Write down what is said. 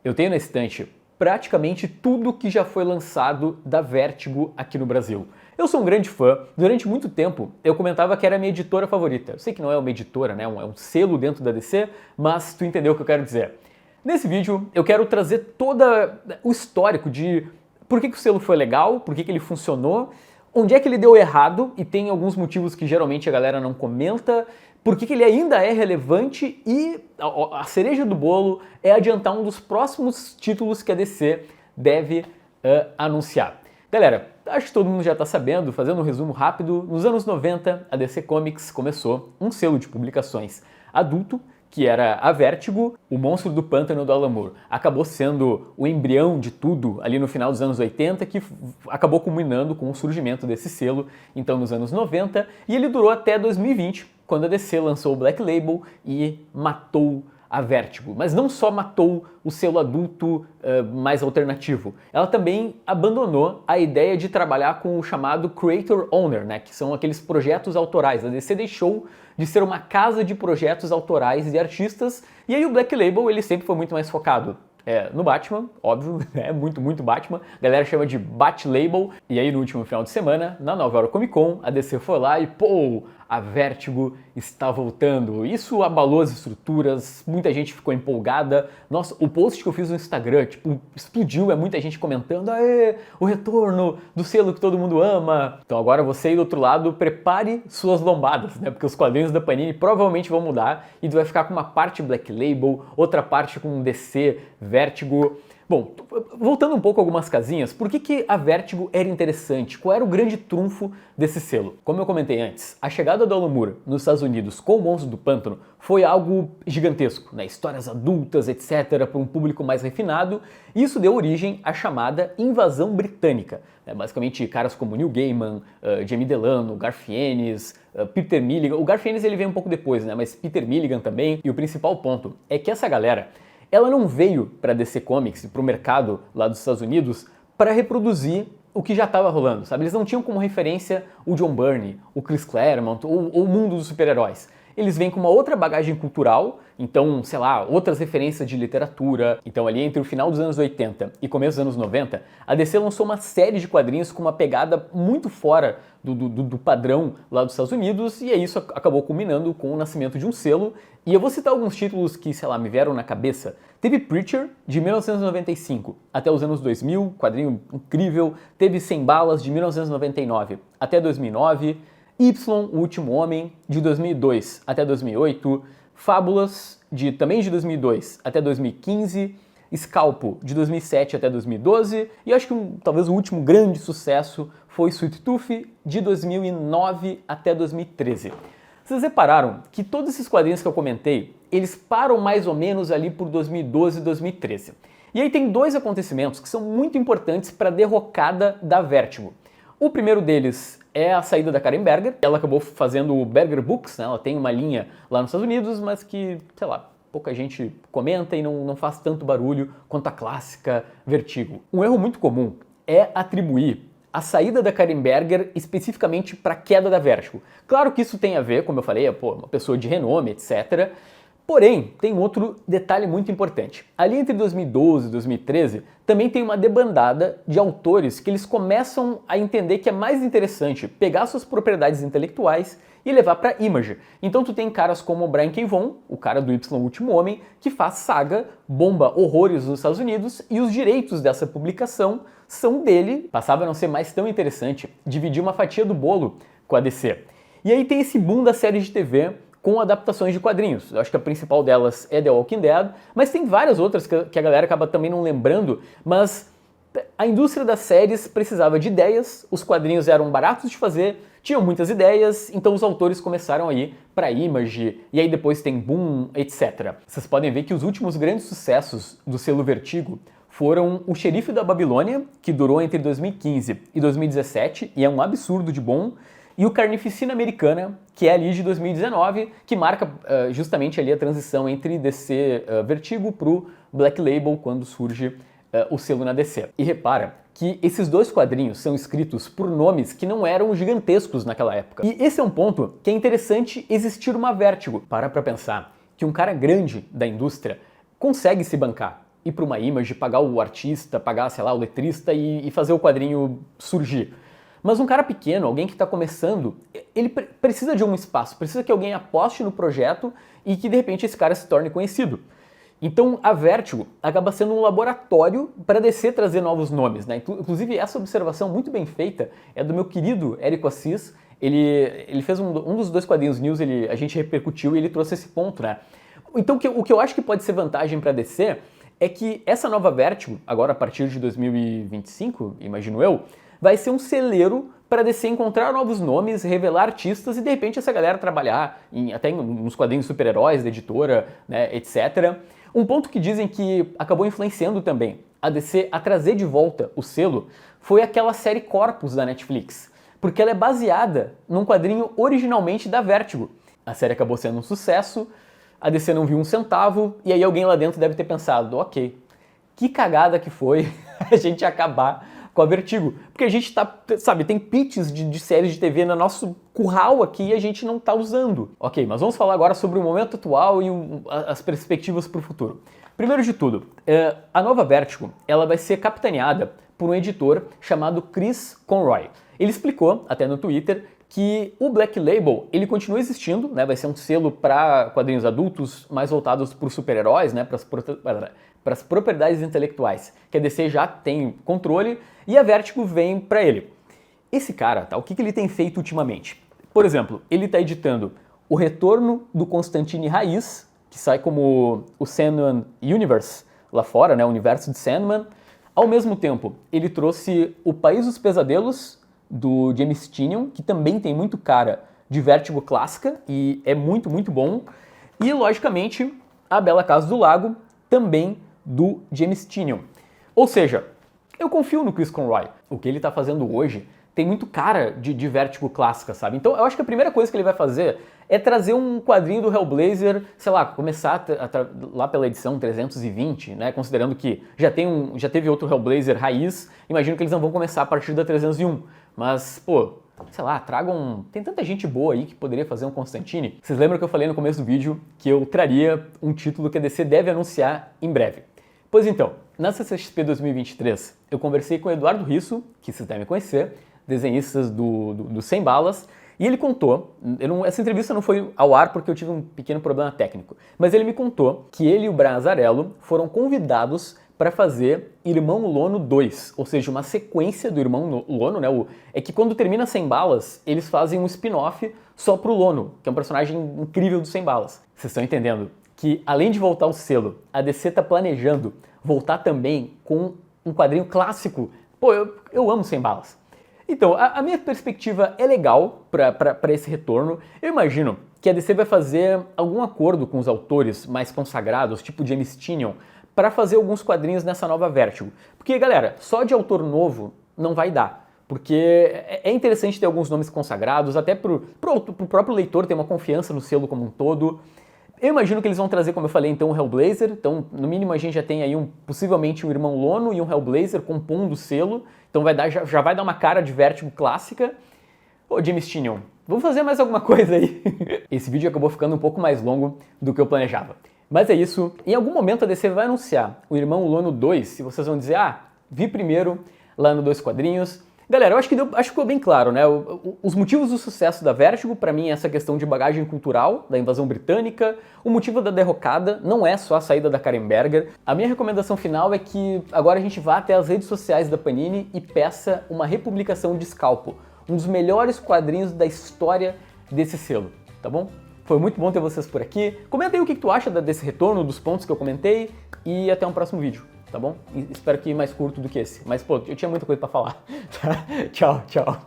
Eu tenho na estante praticamente tudo que já foi lançado da Vertigo aqui no Brasil. Eu sou um grande fã, durante muito tempo eu comentava que era a minha editora favorita. Eu sei que não é uma editora, né? É um selo dentro da DC, mas tu entendeu o que eu quero dizer. Nesse vídeo eu quero trazer todo o histórico de por que o selo foi legal, por que ele funcionou, onde é que ele deu errado, e tem alguns motivos que geralmente a galera não comenta, por que ele ainda é relevante, e a cereja do bolo é adiantar um dos próximos títulos que a DC deve anunciar. Galera, acho que todo mundo já está sabendo, fazendo um resumo rápido, nos anos 90 a DC Comics começou um selo de publicações adulto, que era a Vertigo. O Monstro do Pântano do Alan Moore acabou sendo o embrião de tudo ali no final dos anos 80, que acabou culminando com o surgimento desse selo, então nos anos 90, e ele durou até 2020, quando a DC lançou o Black Label e matou a Vertigo. Mas não só matou o selo adulto mais alternativo, ela também abandonou a ideia de trabalhar com o chamado Creator Owner, né, que são aqueles projetos autorais. A DC deixou de ser uma casa de projetos autorais de artistas, e aí o Black Label ele sempre foi muito mais focado no Batman, óbvio, é muito Batman, a galera chama de Bat Label, e aí no último final de semana, na Nova York Comic Con, a DC foi lá e pô, a Vertigo está voltando. Isso abalou as estruturas, muita gente ficou empolgada. Nossa, o post que eu fiz no Instagram, tipo, explodiu, muita gente comentando, aê, o retorno do selo que todo mundo ama. Então agora você aí do outro lado, prepare suas lombadas, né? Porque os quadrinhos da Panini provavelmente vão mudar e tu vai ficar com uma parte Black Label, outra parte com DC, Vertigo. Bom, voltando um pouco a algumas casinhas, por que a Vertigo era interessante? Qual era o grande trunfo desse selo? Como eu comentei antes, a chegada do Alan Moore nos Estados Unidos com o Monstro do Pântano foi algo gigantesco, né? Histórias adultas, etc., para um público mais refinado, e isso deu origem à chamada invasão britânica. Basicamente, caras como Neil Gaiman, Jamie Delano, Garth Ennis, Peter Milligan. O Garth Ennis ele veio um pouco depois, né? Mas Peter Milligan também. E o principal ponto é que essa galera ela não veio para DC Comics e para o mercado lá dos Estados Unidos para reproduzir o que já estava rolando, sabe? Eles não tinham como referência o John Byrne, o Chris Claremont ou o mundo dos super-heróis. Eles vêm com uma outra bagagem cultural, então, sei lá, outras referências de literatura. Então ali entre o final dos anos 80 e começo dos anos 90, a DC lançou uma série de quadrinhos com uma pegada muito fora do padrão lá dos Estados Unidos, e aí isso acabou culminando com o nascimento de um selo. E eu vou citar alguns títulos que, sei lá, me vieram na cabeça. Teve Preacher, de 1995 até os anos 2000, quadrinho incrível. Teve 100 Balas, de 1999 até 2009. Y, O Último Homem, de 2002 até 2008. Fábulas, também de 2002 até 2015. Scalpo, de 2007 até 2012. E acho que talvez o último grande sucesso foi Sweet Tooth, de 2009 até 2013. Vocês repararam que todos esses quadrinhos que eu comentei, eles param mais ou menos ali por 2012 e 2013. E aí tem dois acontecimentos que são muito importantes para a derrocada da Vertigo. O primeiro deles é a saída da Karen Berger. Ela acabou fazendo o Berger Books, né? Ela tem uma linha lá nos Estados Unidos, mas que, sei lá, pouca gente comenta e não faz tanto barulho quanto a clássica Vertigo. Um erro muito comum é atribuir a saída da Karen Berger especificamente para a queda da Vertigo. Claro que isso tem a ver, como eu falei, uma pessoa de renome, etc. Porém, tem outro detalhe muito importante. Ali entre 2012 e 2013, também tem uma debandada de autores que eles começam a entender que é mais interessante pegar suas propriedades intelectuais e levar para Image. Então tu tem caras como o Brian K. Vaughan, o cara do Y, O Último Homem, que faz Saga, bomba horrores nos Estados Unidos, e os direitos dessa publicação são dele. Passava a não ser mais tão interessante dividir uma fatia do bolo com a DC. E aí tem esse boom da série de TV com adaptações de quadrinhos. Eu acho que a principal delas é The Walking Dead, mas tem várias outras que a galera acaba também não lembrando, mas a indústria das séries precisava de ideias, os quadrinhos eram baratos de fazer, tinham muitas ideias, então os autores começaram a ir para Image, e aí depois tem Boom, etc. Vocês podem ver que os últimos grandes sucessos do selo Vertigo foram O Xerife da Babilônia, que durou entre 2015 e 2017, e é um absurdo de bom, e o Carnificina Americana, que é ali de 2019, que marca justamente ali a transição entre DC Vertigo pro Black Label, quando surge o selo na DC. E repara que esses dois quadrinhos são escritos por nomes que não eram gigantescos naquela época. E esse é um ponto que é interessante existir uma Vertigo. Para pra pensar que um cara grande da indústria consegue se bancar. ir para uma Image, pagar o artista, pagar, sei lá, o letrista e fazer o quadrinho surgir. Mas um cara pequeno, alguém que está começando, ele precisa de um espaço, precisa que alguém aposte no projeto e que de repente esse cara se torne conhecido. Então a Vertigo acaba sendo um laboratório para a DC trazer novos nomes, né? Inclusive essa observação muito bem feita é do meu querido Érico Assis. Ele fez um dos 2 quadrinhos news, a gente repercutiu e ele trouxe esse ponto, né? Então o que eu acho que pode ser vantagem para a DC é que essa nova Vertigo, agora a partir de 2025, imagino eu, vai ser um celeiro para DC encontrar novos nomes, revelar artistas e de repente essa galera trabalhar até nos quadrinhos super-heróis da editora, né, etc. Um ponto que dizem que acabou influenciando também a DC a trazer de volta o selo foi aquela série Corpus da Netflix, porque ela é baseada num quadrinho originalmente da Vertigo. A série acabou sendo um sucesso, a DC não viu um centavo, e aí alguém lá dentro deve ter pensado, ok, que cagada que foi a gente acabar com a Vertigo, porque a gente tá, sabe, tem pitches de séries de TV no nosso curral aqui e a gente não tá usando. Ok, mas vamos falar agora sobre o momento atual e as perspectivas para o futuro. Primeiro de tudo, a nova Vertigo, ela vai ser capitaneada por um editor chamado Chris Conroy. Ele explicou, até no Twitter, que o Black Label, ele continua existindo, né? Vai ser um selo para quadrinhos adultos mais voltados para os super-heróis, né? Para as propriedades intelectuais, que a DC já tem controle e a Vertigo vem para ele. Esse cara, tá? O que ele tem feito ultimamente? Por exemplo, ele está editando O Retorno do Constantine Raiz, que sai como o Sandman Universe lá fora, né? O universo de Sandman. Ao mesmo tempo, ele trouxe O País dos Pesadelos, do James Tynion, que também tem muito cara de Vertigo clássica e é muito, muito bom. E, logicamente, A Bela Casa do Lago, também do James Tynion. Ou seja, eu confio no Chris Conroy. O que ele está fazendo hoje tem muito cara de Vertigo clássica, sabe? Então eu acho que a primeira coisa que ele vai fazer é trazer um quadrinho do Hellblazer, sei lá, começar lá pela edição 320, né? Considerando que já teve outro Hellblazer raiz, imagino que eles não vão começar a partir da 301. Mas, pô, sei lá, tem tanta gente boa aí que poderia fazer um Constantine. Vocês lembram que eu falei no começo do vídeo que eu traria um título que a DC deve anunciar em breve? Pois então, na CCXP 2023, eu conversei com o Eduardo Risso, que vocês devem conhecer, desenhistas do Sem Balas, e ele contou, essa entrevista não foi ao ar porque eu tive um pequeno problema técnico, mas ele me contou que ele e o Brian Azzarello foram convidados para fazer Irmão Lono 2, ou seja, uma sequência do Irmão Lono, né? É que quando termina Sem Balas, eles fazem um spin-off só pro Lono, que é um personagem incrível do Sem Balas. Vocês estão entendendo que, além de voltar ao selo, a DC tá planejando voltar também com um quadrinho clássico. Pô, eu amo Sem Balas. Então, a minha perspectiva é legal para esse retorno. Eu imagino que a DC vai fazer algum acordo com os autores mais consagrados, tipo James Tynion, para fazer alguns quadrinhos nessa nova Vertigo. Porque, galera, só de autor novo não vai dar. Porque é interessante ter alguns nomes consagrados, até pro próprio leitor ter uma confiança no selo como um todo. Eu imagino que eles vão trazer, como eu falei, então, um Hellblazer. Então, no mínimo, a gente já tem aí possivelmente um Irmão Lono e um Hellblazer compondo o selo. Então já vai dar uma cara de Vertigo clássica. Ô, James Tynion, vamos fazer mais alguma coisa aí? Esse vídeo acabou ficando um pouco mais longo do que eu planejava. Mas é isso. Em algum momento a DC vai anunciar o Irmão Lono 2, e vocês vão dizer, vi primeiro lá no Dois Quadrinhos. Galera, eu acho que ficou bem claro, né? Os motivos do sucesso da Vertigo, pra mim, é essa questão de bagagem cultural, da invasão britânica. O motivo da derrocada não é só a saída da Karen Berger. A minha recomendação final é que agora a gente vá até as redes sociais da Panini e peça uma republicação de Scalpo, um dos melhores quadrinhos da história desse selo, tá bom? Foi muito bom ter vocês por aqui. Comenta aí o que tu acha desse retorno, dos pontos que eu comentei, e até um próximo vídeo. Tá bom? E espero que mais curto do que esse. Mas, pô, eu tinha muita coisa pra falar. Tchau, tchau.